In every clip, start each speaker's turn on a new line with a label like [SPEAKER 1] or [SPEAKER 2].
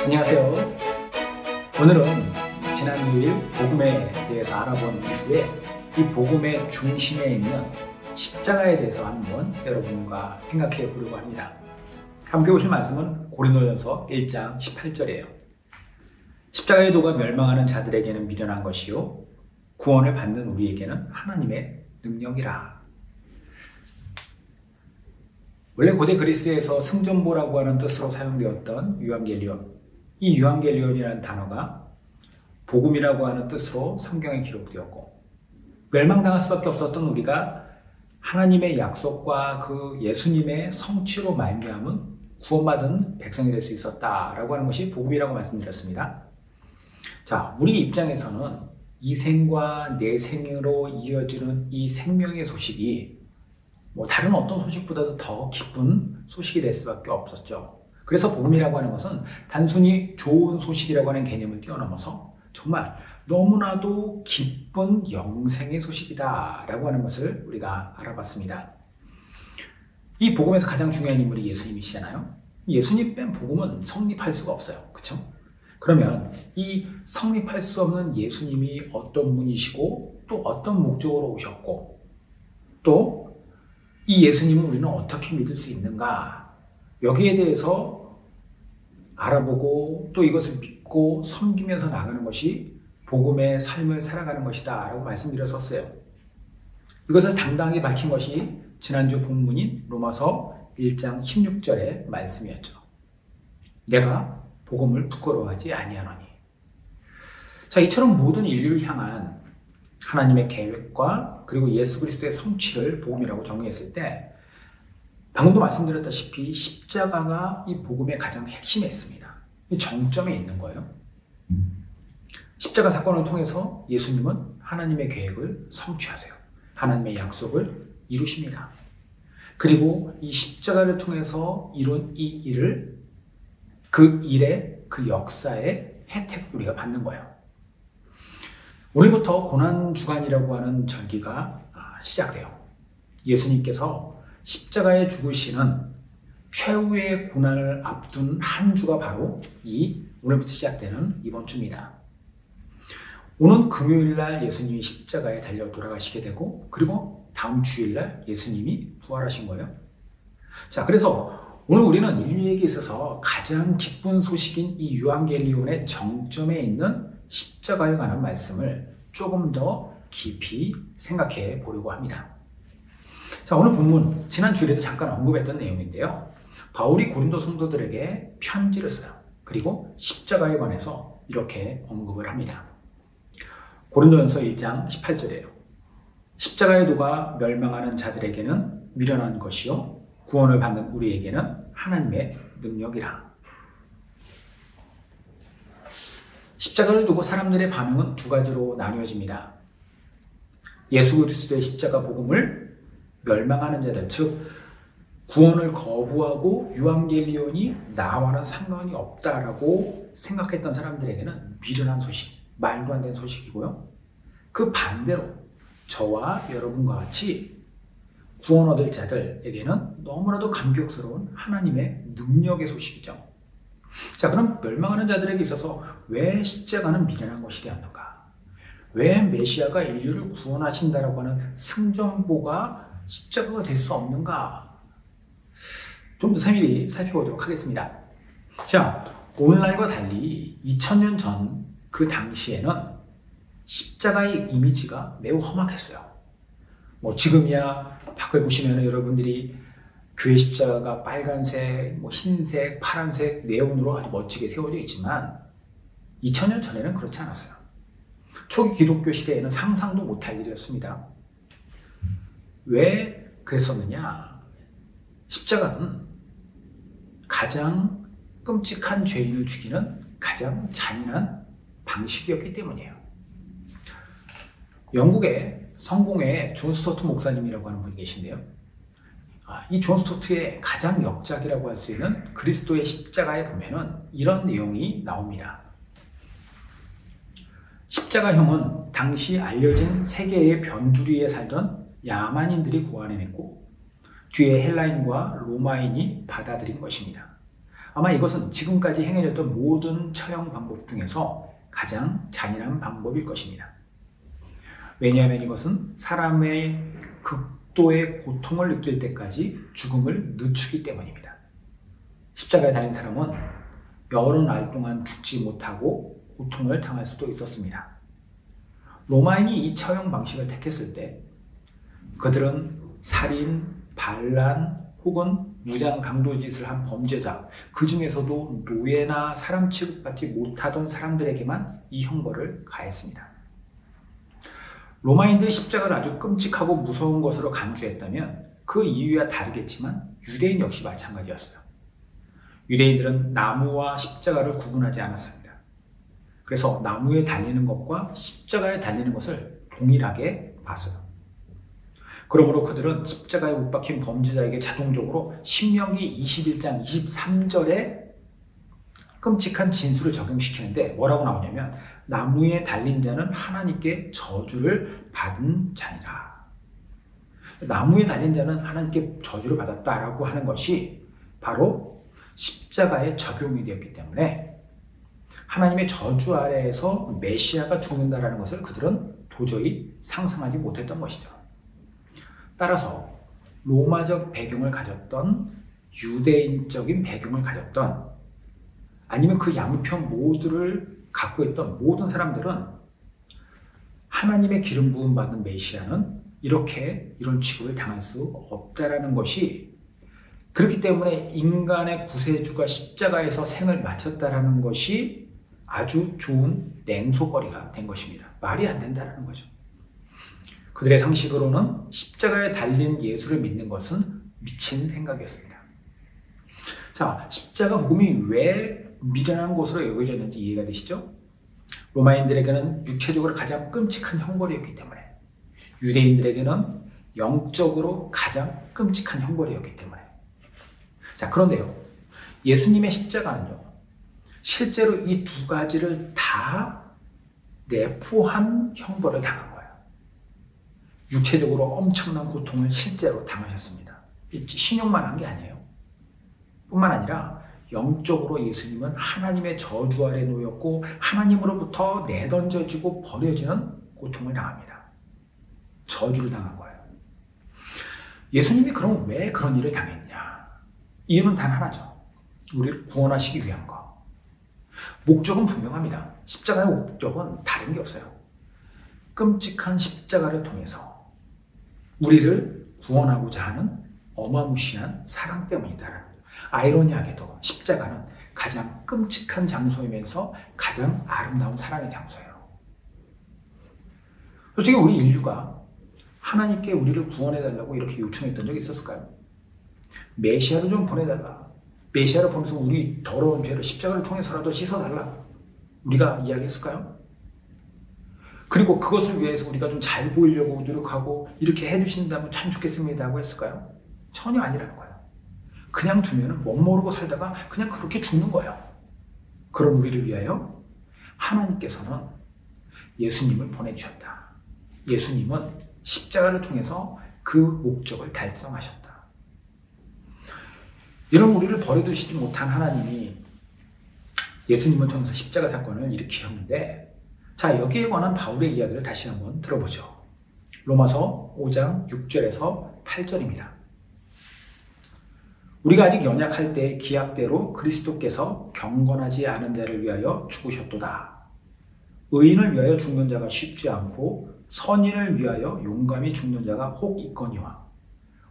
[SPEAKER 1] 안녕하세요. 오늘은 지난 2일 복음에 대해서 알아본 이후에 이 복음의 중심에 있는 십자가에 대해서 한번 여러분과 생각해 보려고 합니다. 함께 보실 말씀은 고린도전서 1장 18절이에요. 십자가의 도가 멸망하는 자들에게는 미련한 것이요 구원을 받는 우리에게는 하나님의 능력이라. 원래 고대 그리스에서 승전보라고 하는 뜻으로 사용되었던 유앙겔리온, 이 유앙겔리온이라는 단어가 복음이라고 하는 뜻으로 성경에 기록되었고, 멸망당할 수밖에 없었던 우리가 하나님의 약속과 그 예수님의 성취로 말미암은 구원받은 백성이 될 수 있었다라고 하는 것이 복음이라고 말씀드렸습니다. 자, 우리 입장에서는 이 생과 내 생으로 이어지는 이 생명의 소식이 다른 어떤 소식보다도 더 기쁜 소식이 될 수밖에 없었죠. 그래서 복음이라고 하는 것은 단순히 좋은 소식이라고 하는 개념을 뛰어넘어서 정말 너무나도 기쁜 영생의 소식이다 라고 하는 것을 우리가 알아봤습니다. 이 복음에서 가장 중요한 인물이 예수님이시잖아요. 예수님 뺀 복음은 성립할 수가 없어요. 그렇죠? 그러면 이 성립할 수 없는 예수님이 어떤 분이시고 또 어떤 목적으로 오셨고 또 이 예수님은 우리는 어떻게 믿을 수 있는가, 여기에 대해서 알아보고 또 이것을 믿고 섬기면서 나가는 것이 복음의 삶을 살아가는 것이다 라고 말씀드렸었어요. 이것을 당당하게 밝힌 것이 지난주 본문인 로마서 1장 16절의 말씀이었죠. 내가 복음을 부끄러워하지 아니하노니. 자, 이처럼 모든 인류를 향한 하나님의 계획과 그리고 예수 그리스도의 성취를 복음이라고 정의했을 때 방금도 말씀드렸다시피 십자가가 이 복음의 가장 핵심에 있습니다. 정점에 있는 거예요. 십자가 사건을 통해서 예수님은 하나님의 계획을 성취하세요. 하나님의 약속을 이루십니다. 그리고 이 십자가를 통해서 이룬 이 일을 그 일의 그 역사의 혜택을 우리가 받는 거예요. 오늘부터 고난주간이라고 하는 절기가 시작돼요. 예수님께서 십자가에 죽으시는 최후의 고난을 앞둔 한 주가 바로 이 오늘부터 시작되는 이번 주입니다. 오는 금요일날 예수님이 십자가에 달려 돌아가시게 되고, 그리고 다음 주일날 예수님이 부활하신 거예요. 자, 그래서 오늘 우리는 인류에게 있어서 가장 기쁜 소식인 이 유앙겔리온의 정점에 있는 십자가에 관한 말씀을 조금 더 깊이 생각해 보려고 합니다. 자, 오늘 본문 지난 주일에도 잠깐 언급했던 내용인데요. 바울이 고린도 성도들에게 편지를 써요. 그리고 십자가에 관해서 이렇게 언급을 합니다. 고린도전서 1장 18절이에요. 십자가의 도가 멸망하는 자들에게는 미련한 것이요 구원을 받는 우리에게는 하나님의 능력이라. 십자가를 두고 사람들의 반응은 두 가지로 나뉘어집니다. 예수 그리스도의 십자가 복음을 멸망하는 자들, 즉 구원을 거부하고 유앙겔리온이 나와는 상관이 없다라고 생각했던 사람들에게는 미련한 소식, 말도 안 되는 소식이고요. 그 반대로 저와 여러분과 같이 구원 얻을 자들에게는 너무나도 감격스러운 하나님의 능력의 소식이죠. 자, 그럼 멸망하는 자들에게 있어서 왜 십자가는 미련한 것이 되었는가? 왜 메시아가 인류를 구원하신다라고 하는 승전보가 십자가가 될 수 없는가? 좀 더 세밀히 살펴보도록 하겠습니다. 자, 오늘날과 달리 2000년 전 그 당시에는 십자가의 이미지가 매우 험악했어요. 지금이야 밖을 보시면 여러분들이 교회 십자가가 빨간색, 흰색, 파란색 네온으로 아주 멋지게 세워져 있지만 2000년 전에는 그렇지 않았어요. 초기 기독교 시대에는 상상도 못할 일이었습니다. 왜 그랬었느냐? 십자가는 가장 끔찍한 죄인을 죽이는 가장 잔인한 방식이었기 때문이에요. 영국의 성공의 존 스토트 목사님이라고 하는 분이 계신데요. 이 존 스토트의 가장 역작이라고 할 수 있는 그리스도의 십자가에 보면은 이런 내용이 나옵니다. 십자가형은 당시 알려진 세계의 변두리에 살던 야만인들이 고안해냈고 뒤에 헬라인과 로마인이 받아들인 것입니다. 아마 이것은 지금까지 행해졌던 모든 처형 방법 중에서 가장 잔인한 방법일 것입니다. 왜냐하면 이것은 사람의 극도의 고통을 느낄 때까지 죽음을 늦추기 때문입니다. 십자가에 달린 사람은 여러 날 동안 죽지 못하고 고통을 당할 수도 있었습니다. 로마인이 이 처형 방식을 택했을 때 그들은 살인, 반란 혹은 무장 강도짓을 한 범죄자, 그 중에서도 노예나 사람 취급받지 못하던 사람들에게만 이 형벌을 가했습니다. 로마인들이 십자가를 아주 끔찍하고 무서운 것으로 간주했다면 그 이유야 다르겠지만 유대인 역시 마찬가지였어요. 유대인들은 나무와 십자가를 구분하지 않았습니다. 그래서 나무에 달리는 것과 십자가에 달리는 것을 동일하게 봤어요. 그러므로 그들은 십자가에 못 박힌 범죄자에게 자동적으로 신명기 21장 23절에 끔찍한 진술을 적용시키는데 뭐라고 나오냐면 나무에 달린 자는 하나님께 저주를 받은 자니라. 나무에 달린 자는 하나님께 저주를 받았다라고 하는 것이 바로 십자가에 적용이 되었기 때문에 하나님의 저주 아래에서 메시아가 죽는다라는 것을 그들은 도저히 상상하지 못했던 것이죠. 따라서 로마적 배경을 가졌던 유대인적인 배경을 가졌던 아니면 그 양편 모두를 갖고 있던 모든 사람들은 하나님의 기름 부음 받은 메시아는 이런 취급을 당할 수 없다라는 것이, 그렇기 때문에 인간의 구세주가 십자가에서 생을 마쳤다라는 것이 아주 좋은 냉소거리가 된 것입니다. 말이 안 된다라는 거죠. 그들의 상식으로는 십자가에 달린 예수를 믿는 것은 미친 생각이었습니다. 자, 십자가 복음이 왜 미련한 것으로 여겨졌는지 이해가 되시죠? 로마인들에게는 육체적으로 가장 끔찍한 형벌이었기 때문에, 유대인들에게는 영적으로 가장 끔찍한 형벌이었기 때문에. 자, 그런데요, 예수님의 십자가는요, 실제로 이 두 가지를 다 내포한 형벌을 당한 거예요. 육체적으로 엄청난 고통을 실제로 당하셨습니다. 신용만 한 게 아니에요. 뿐만 아니라 영적으로 예수님은 하나님의 저주 아래 놓였고 하나님으로부터 내던져지고 버려지는 고통을 당합니다. 저주를 당한 거예요. 예수님이 그럼 왜 그런 일을 당했냐? 이유는 단 하나죠. 우리를 구원하시기 위한 거. 목적은 분명합니다. 십자가의 목적은 다른 게 없어요. 끔찍한 십자가를 통해서 우리를 구원하고자 하는 어마무시한 사랑 때문이다라는 거예요. 아이러니하게도 십자가는 가장 끔찍한 장소이면서 가장 아름다운 사랑의 장소예요. 솔직히 우리 인류가 하나님께 우리를 구원해달라고 이렇게 요청했던 적이 있었을까요? 메시아를 좀 보내달라. 메시아를 보내서 우리 더러운 죄를 십자가를 통해서라도 씻어달라. 우리가 이야기했을까요? 그리고 그것을 위해서 우리가 좀 잘 보이려고 노력하고 이렇게 해주신다면 참 좋겠습니다 하고 했을까요? 전혀 아니라는 거예요. 그냥 두면은 못 모르고 살다가 그냥 그렇게 죽는 거예요. 그런 우리를 위하여 하나님께서는 예수님을 보내주셨다. 예수님은 십자가를 통해서 그 목적을 달성하셨다. 이런 우리를 버려두시지 못한 하나님이 예수님을 통해서 십자가 사건을 일으키셨는데, 자, 여기에 관한 바울의 이야기를 다시 한번 들어보죠. 로마서 5장 6절에서 8절입니다. 우리가 아직 연약할 때 기약대로 그리스도께서 경건하지 않은 자를 위하여 죽으셨도다. 의인을 위하여 죽는 자가 쉽지 않고 선인을 위하여 용감히 죽는 자가 혹 있거니와,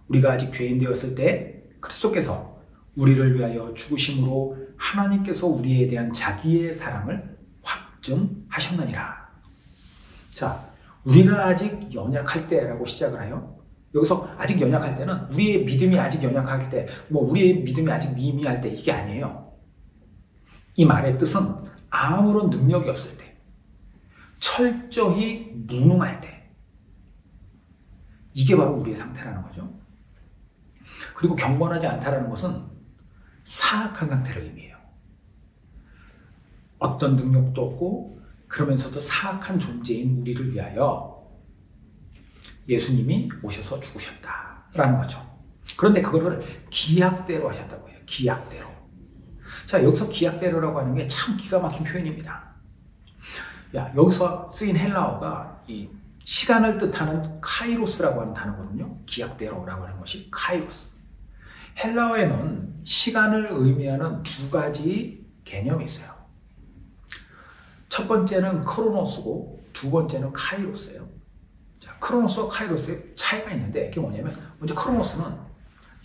[SPEAKER 1] 우리가 아직 죄인 되었을 때 그리스도께서 우리를 위하여 죽으심으로 하나님께서 우리에 대한 자기의 사랑을 확증하셨느니라. 자, 우리가 아직 연약할 때라고 시작을 해요. 여기서 아직 연약할 때는 우리의 믿음이 아직 연약할 때, 우리의 믿음이 아직 미미할 때, 이게 아니에요. 이 말의 뜻은 아무런 능력이 없을 때, 철저히 무능할 때, 이게 바로 우리의 상태라는 거죠. 그리고 경건하지 않다라는 것은 사악한 상태를 의미해요. 어떤 능력도 없고 그러면서도 사악한 존재인 우리를 위하여 예수님이 오셔서 죽으셨다라는 거죠. 그런데 그거를 기약대로 하셨다고 해요. 기약대로. 자, 여기서 기약대로라고 하는 게 참 기가 막힌 표현입니다. 여기서 쓰인 헬라어가 이 시간을 뜻하는 카이로스라고 하는 단어거든요. 기약대로라고 하는 것이 카이로스. 헬라어에는 시간을 의미하는 두 가지 개념이 있어요. 첫 번째는 크로노스고 두 번째는 카이로스예요. 자, 크로노스와 카이로스의 차이가 있는데 그게 뭐냐면 먼저 크로노스는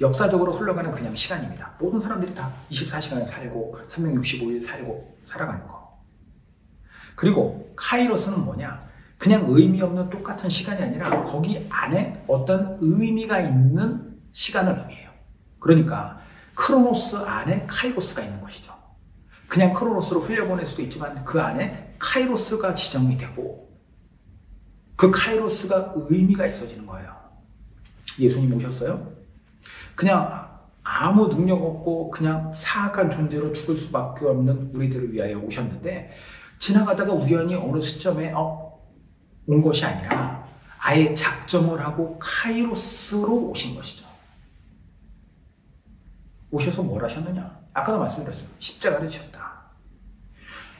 [SPEAKER 1] 역사적으로 흘러가는 그냥 시간입니다. 모든 사람들이 다 24시간을 살고 365일 살고 살아가는 거. 그리고 카이로스는 뭐냐? 그냥 의미 없는 똑같은 시간이 아니라 거기 안에 어떤 의미가 있는 시간을 의미해요. 그러니까 크로노스 안에 카이로스가 있는 것이죠. 그냥 크로노스로 흘려보낼 수도 있지만 그 안에 카이로스가 지정이 되고 그 카이로스가 의미가 있어지는 거예요. 예수님 오셨어요? 그냥 아무 능력 없고 그냥 사악한 존재로 죽을 수밖에 없는 우리들을 위하여 오셨는데 지나가다가 우연히 어느 시점에 온 것이 아니라 아예 작정을 하고 카이로스로 오신 것이죠. 오셔서 뭘 하셨느냐? 아까도 말씀드렸어요. 십자가를 지셨다.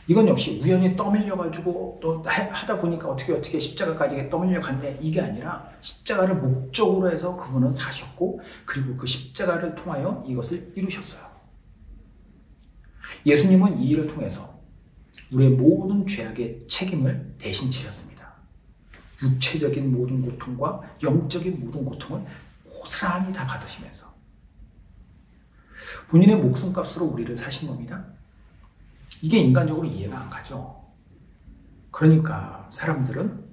[SPEAKER 1] 이건 역시 우연히 떠밀려가지고 또 하다 보니까 어떻게 십자가까지 떠밀려 갔네. 이게 아니라 십자가를 목적으로 해서 그분은 사셨고 그리고 그 십자가를 통하여 이것을 이루셨어요. 예수님은 이 일을 통해서 우리의 모든 죄악의 책임을 대신 지셨습니다. 육체적인 모든 고통과 영적인 모든 고통을 고스란히 다 받으시면서 본인의 목숨값으로 우리를 사신 겁니다. 이게 인간적으로 이해가 안 가죠. 그러니까 사람들은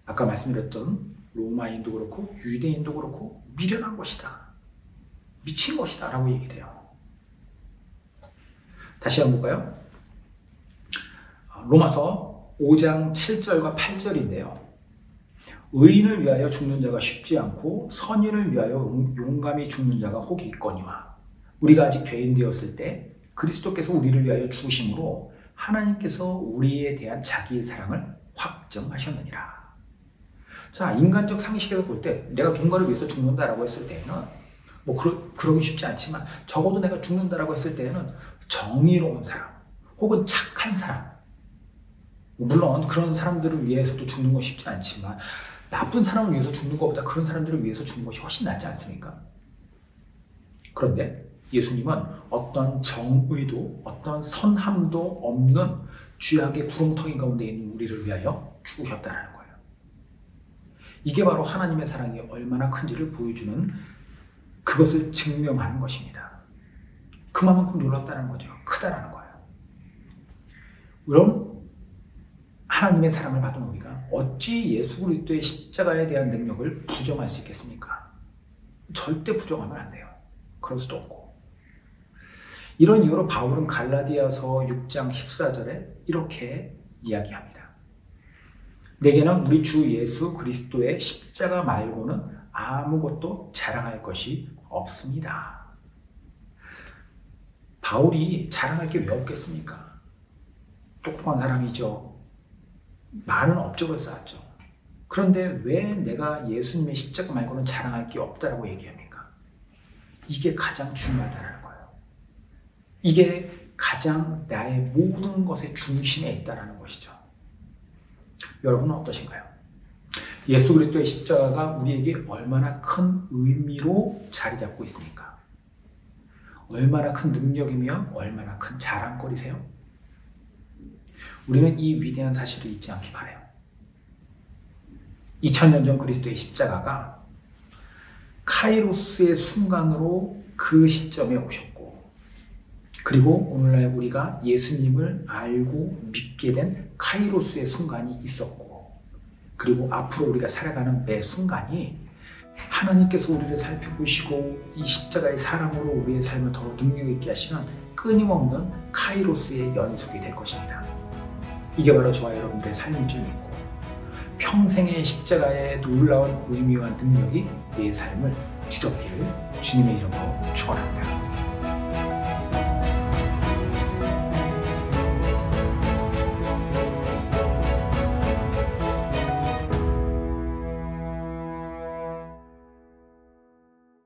[SPEAKER 1] 아까 말씀드렸던 로마인도 그렇고 유대인도 그렇고 미련한 것이다. 미친 것이다 라고 얘기를 해요. 다시 한번 볼까요? 로마서 5장 7절과 8절인데요. 의인을 위하여 죽는 자가 쉽지 않고 선인을 위하여 용감히 죽는 자가 혹이 있거니와 우리가 아직 죄인 되었을 때 그리스도께서 우리를 위하여 죽으심으로 하나님께서 우리에 대한 자기의 사랑을 확정하셨느니라. 자, 인간적 상식에서 볼 때 내가 누군가를 위해서 죽는다라고 했을 때에는 그러기 쉽지 않지만 적어도 내가 죽는다라고 했을 때에는 정의로운 사람 혹은 착한 사람, 물론 그런 사람들을 위해서도 죽는 건 쉽지 않지만 나쁜 사람을 위해서 죽는 것보다 그런 사람들을 위해서 죽는 것이 훨씬 낫지 않습니까? 그런데 예수님은 어떤 정의도 어떤 선함도 없는 죄악의 구렁텅이 가운데 있는 우리를 위하여 죽으셨다는 거예요. 이게 바로 하나님의 사랑이 얼마나 큰지를 보여주는 그것을 증명하는 것입니다. 그만큼 놀랍다는 거죠. 크다라는 거예요. 그럼 하나님의 사랑을 받은 우리가 어찌 예수 그리스도의 십자가에 대한 능력을 부정할 수 있겠습니까? 절대 부정하면 안 돼요. 그럴 수도 없고. 이런 이유로 바울은 갈라디아서 6장 14절에 이렇게 이야기합니다. 내게는 우리 주 예수 그리스도의 십자가 말고는 아무것도 자랑할 것이 없습니다. 바울이 자랑할 게 왜 없겠습니까? 똑똑한 사람이죠. 많은 업적을 쌓았죠. 그런데 왜 내가 예수님의 십자가 말고는 자랑할 게 없다라고 얘기합니까? 이게 가장 중요하다는 거예요. 이게 가장 나의 모든 것의 중심에 있다는 것이죠. 여러분은 어떠신가요? 예수 그리스도의 십자가가 우리에게 얼마나 큰 의미로 자리 잡고 있습니까? 얼마나 큰 능력이며 얼마나 큰 자랑거리세요? 우리는 이 위대한 사실을 잊지 않기 바라요. 2000년 전 그리스도의 십자가가 카이로스의 순간으로 그 시점에 오셨고 그리고 오늘날 우리가 예수님을 알고 믿게 된 카이로스의 순간이 있었고 그리고 앞으로 우리가 살아가는 매 순간이 하나님께서 우리를 살펴보시고 이 십자가의 사랑으로 우리의 삶을 더 능력 있게 하시는 끊임없는 카이로스의 연속이 될 것입니다. 이게 바로 저와 여러분들의 삶인 줄 믿고 평생의 십자가의 놀라운 의미와 능력이 내 삶을 뒤덮기를 주님의 이름으로 축원합니다.